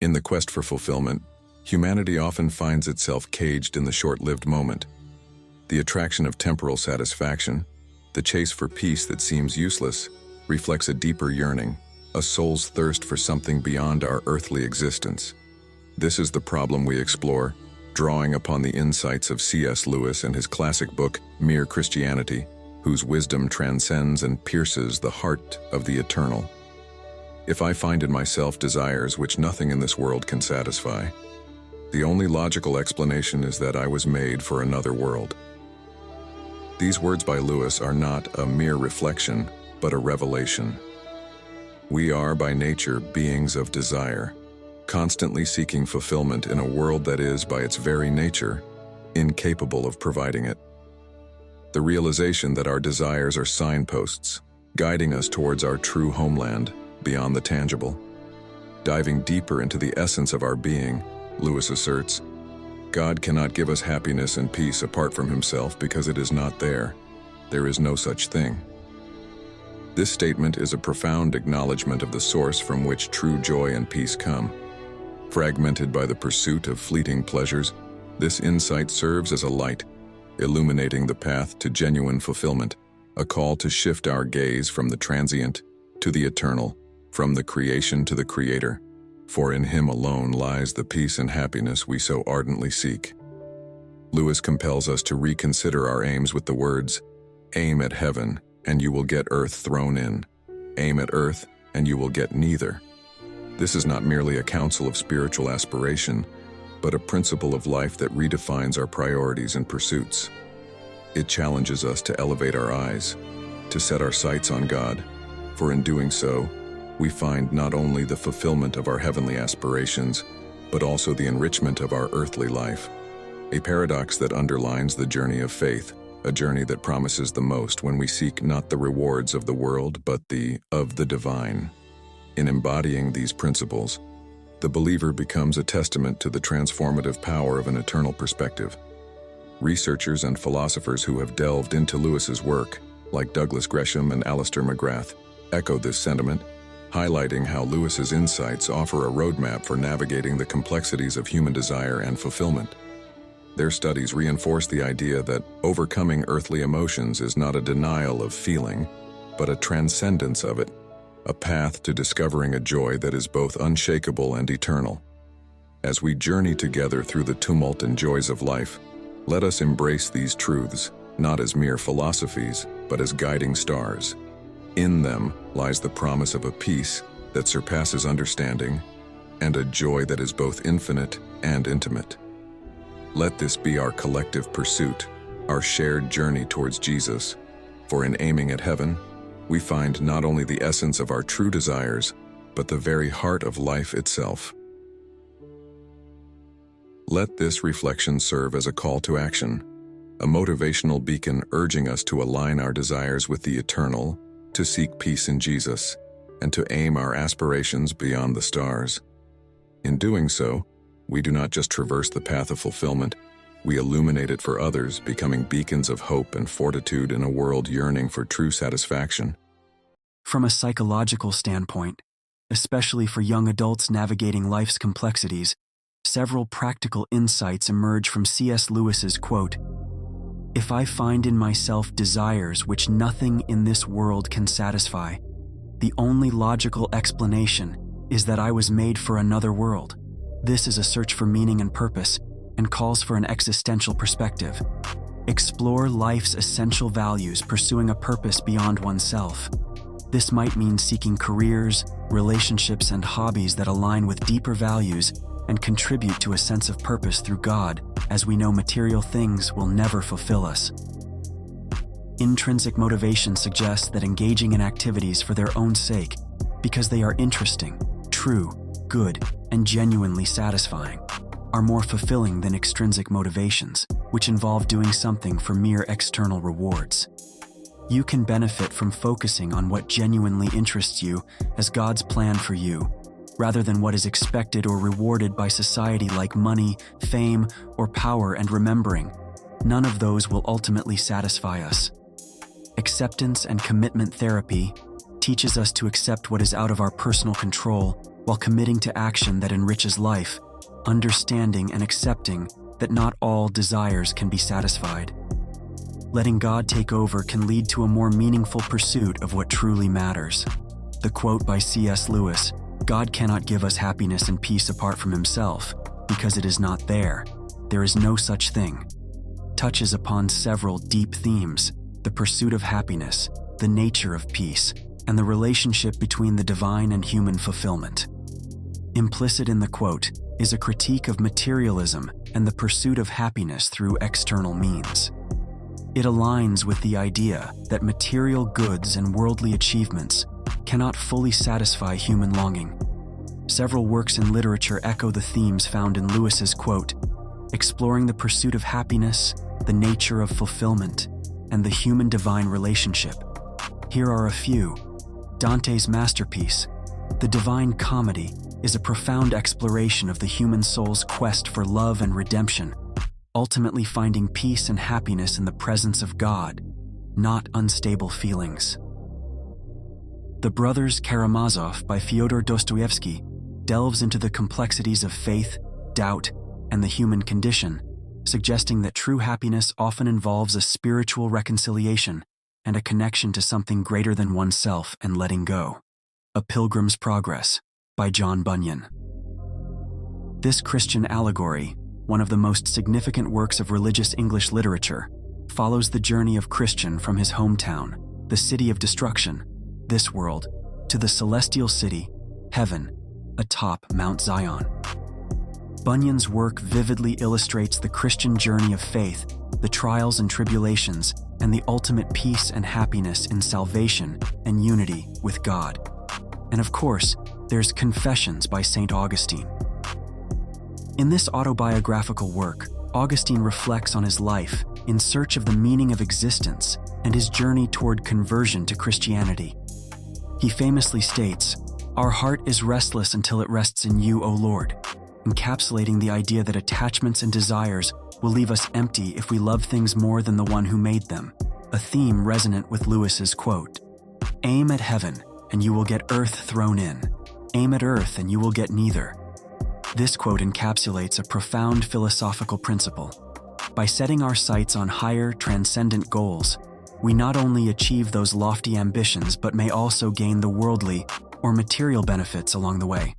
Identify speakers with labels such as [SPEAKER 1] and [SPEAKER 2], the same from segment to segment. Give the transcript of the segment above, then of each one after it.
[SPEAKER 1] In the quest for fulfillment, humanity often finds itself caged in the short-lived moment. The attraction of temporal satisfaction, the chase for peace that seems useless, reflects a deeper yearning, a soul's thirst for something beyond our earthly existence. This is the problem we explore, drawing upon the insights of C.S. Lewis and his classic book, Mere Christianity, whose wisdom transcends and pierces the heart of the eternal. If I find in myself desires which nothing in this world can satisfy, the only logical explanation is that I was made for another world. These words by Lewis are not a mere reflection, but a revelation. We are by nature beings of desire, constantly seeking fulfillment in a world that is, by its very nature, incapable of providing it. The realization that our desires are signposts, guiding us towards our true homeland, beyond the tangible. Diving deeper into the essence of our being, Lewis asserts, God cannot give us happiness and peace apart from himself because it is not there. There is no such thing. This statement is a profound acknowledgement of the source from which true joy and peace come. Fragmented by the pursuit of fleeting pleasures, this insight serves as a light, illuminating the path to genuine fulfillment, a call to shift our gaze from the transient to the eternal, from the creation to the Creator, for in him alone lies the peace and happiness we so ardently seek. Lewis compels us to reconsider our aims with the words, "Aim at heaven, and you will get earth thrown in. Aim at earth, and you will get neither." This is not merely a counsel of spiritual aspiration, but a principle of life that redefines our priorities and pursuits. It challenges us to elevate our eyes, to set our sights on God, for in doing so, we find not only the fulfillment of our heavenly aspirations, but also the enrichment of our earthly life. A paradox that underlines the journey of faith, a journey that promises the most when we seek not the rewards of the world, but of the divine. In embodying these principles, the believer becomes a testament to the transformative power of an eternal perspective. Researchers and philosophers who have delved into Lewis's work, like Douglas Gresham and Alistair McGrath, echo this sentiment, highlighting how Lewis's insights offer a roadmap for navigating the complexities of human desire and fulfillment. Their studies reinforce the idea that overcoming earthly emotions is not a denial of feeling, but a transcendence of it, a path to discovering a joy that is both unshakable and eternal. As we journey together through the tumult and joys of life, let us embrace these truths, not as mere philosophies, but as guiding stars. In them lies the promise of a peace that surpasses understanding and a joy that is both infinite and intimate. Let this be our collective pursuit, our shared journey towards Jesus, for in aiming at heaven, we find not only the essence of our true desires, but the very heart of life itself. Let this reflection serve as a call to action, a motivational beacon urging us to align our desires with the eternal, to seek peace in Jesus, and to aim our aspirations beyond the stars. In doing so, we do not just traverse the path of fulfillment, we illuminate it for others, becoming beacons of hope and fortitude in a world yearning for true satisfaction.
[SPEAKER 2] From a psychological standpoint, especially for young adults navigating life's complexities, several practical insights emerge from C.S. Lewis's quote, "If I find in myself desires which nothing in this world can satisfy, the only logical explanation is that I was made for another world." This is a search for meaning and purpose, and calls for an existential perspective. Explore life's essential values, pursuing a purpose beyond oneself. This might mean seeking careers, relationships, and hobbies that align with deeper values and contribute to a sense of purpose through God, as we know material things will never fulfill us. Intrinsic motivation suggests that engaging in activities for their own sake, because they are interesting, true, good, and genuinely satisfying, are more fulfilling than extrinsic motivations, which involve doing something for mere external rewards. You can benefit from focusing on what genuinely interests you as God's plan for you, rather than what is expected or rewarded by society like money, fame, or power, and remembering, none of those will ultimately satisfy us. Acceptance and commitment therapy teaches us to accept what is out of our personal control while committing to action that enriches life, understanding and accepting that not all desires can be satisfied. Letting God take over can lead to a more meaningful pursuit of what truly matters. The quote by C.S. Lewis, "God cannot give us happiness and peace apart from himself, because it is not there. There is no such thing," touches upon several deep themes: the pursuit of happiness, the nature of peace, and the relationship between the divine and human fulfillment. Implicit in the quote is a critique of materialism and the pursuit of happiness through external means. It aligns with the idea that material goods and worldly achievements cannot fully satisfy human longing. Several works in literature echo the themes found in Lewis's quote, exploring the pursuit of happiness, the nature of fulfillment, and the human-divine relationship. Here are a few. Dante's masterpiece, The Divine Comedy, is a profound exploration of the human soul's quest for love and redemption, ultimately finding peace and happiness in the presence of God, not unstable feelings. The Brothers Karamazov by Fyodor Dostoevsky delves into the complexities of faith, doubt, and the human condition, suggesting that true happiness often involves a spiritual reconciliation and a connection to something greater than oneself and letting go. A Pilgrim's Progress by John Bunyan. This Christian allegory, one of the most significant works of religious English literature, follows the journey of Christian from his hometown, the city of destruction, this world, to the celestial city, heaven, atop Mount Zion. Bunyan's work vividly illustrates the Christian journey of faith, the trials and tribulations, and the ultimate peace and happiness in salvation and unity with God. And of course, there's Confessions by St. Augustine. In this autobiographical work, Augustine reflects on his life in search of the meaning of existence and his journey toward conversion to Christianity. He famously states, "Our heart is restless until it rests in you, O Lord," encapsulating the idea that attachments and desires will leave us empty if we love things more than the one who made them, a theme resonant with Lewis's quote, "Aim at heaven, and you will get earth thrown in. Aim at earth, and you will get neither." This quote encapsulates a profound philosophical principle. By setting our sights on higher, transcendent goals, we not only achieve those lofty ambitions but may also gain the worldly or material benefits along the way.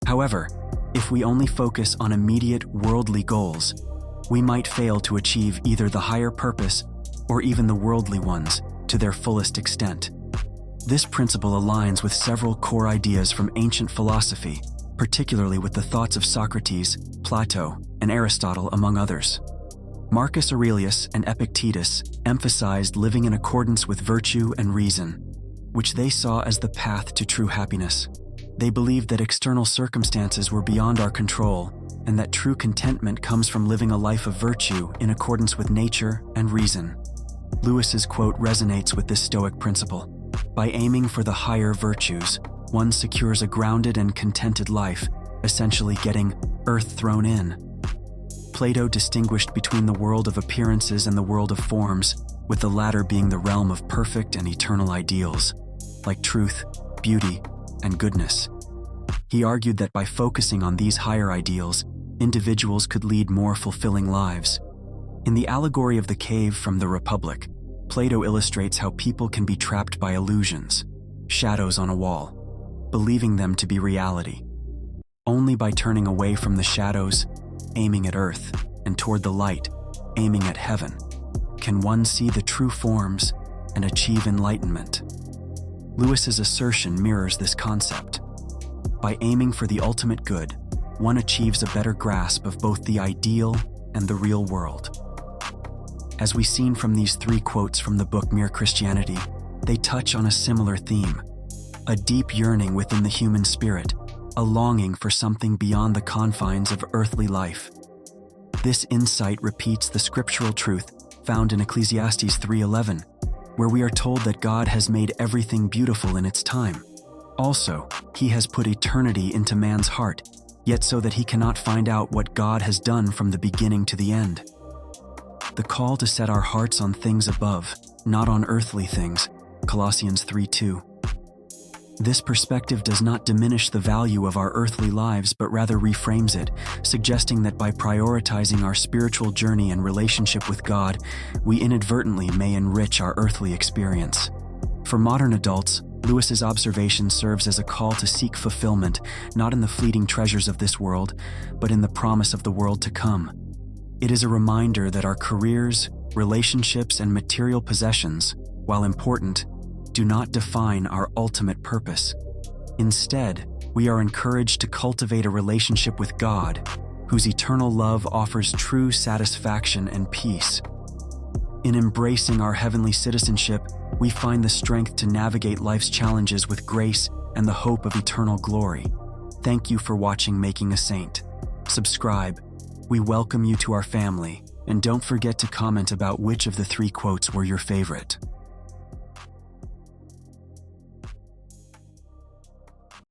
[SPEAKER 2] However, if we only focus on immediate worldly goals, we might fail to achieve either the higher purpose or even the worldly ones to their fullest extent. This principle aligns with several core ideas from ancient philosophy, particularly with the thoughts of Socrates, Plato, and Aristotle, among others. Marcus Aurelius and Epictetus emphasized living in accordance with virtue and reason, which they saw as the path to true happiness. They believed that external circumstances were beyond our control and that true contentment comes from living a life of virtue in accordance with nature and reason. Lewis's quote resonates with this Stoic principle. By aiming for the higher virtues, one secures a grounded and contented life, essentially getting earth thrown in. Plato distinguished between the world of appearances and the world of forms, with the latter being the realm of perfect and eternal ideals, like truth, beauty, and goodness. He argued that by focusing on these higher ideals, individuals could lead more fulfilling lives. In the allegory of the cave from the Republic, Plato illustrates how people can be trapped by illusions, shadows on a wall, believing them to be reality. Only by turning away from the shadows, aiming at earth, and toward the light, aiming at heaven, can one see the true forms and achieve enlightenment. Lewis's assertion mirrors this concept. By aiming for the ultimate good, one achieves a better grasp of both the ideal and the real world. As we've seen from these three quotes from the book Mere Christianity, they touch on a similar theme: a deep yearning within the human spirit, a longing for something beyond the confines of earthly life. This insight repeats the scriptural truth found in Ecclesiastes 3:11, where we are told that God has made everything beautiful in its time. Also, He has put eternity into man's heart, yet so that he cannot find out what God has done from the beginning to the end. The call to set our hearts on things above, not on earthly things, Colossians 3:2, This perspective does not diminish the value of our earthly lives, but rather reframes it, suggesting that by prioritizing our spiritual journey and relationship with God, we inadvertently may enrich our earthly experience. For modern adults, Lewis's observation serves as a call to seek fulfillment, not in the fleeting treasures of this world, but in the promise of the world to come. It is a reminder that our careers, relationships, and material possessions, while important, do not define our ultimate purpose. Instead, we are encouraged to cultivate a relationship with God, whose eternal love offers true satisfaction and peace. In embracing our heavenly citizenship, we find the strength to navigate life's challenges with grace and the hope of eternal glory. Thank you for watching Making a Saint. Subscribe. We welcome you to our family, and don't forget to comment about which of the 3 quotes were your favorite.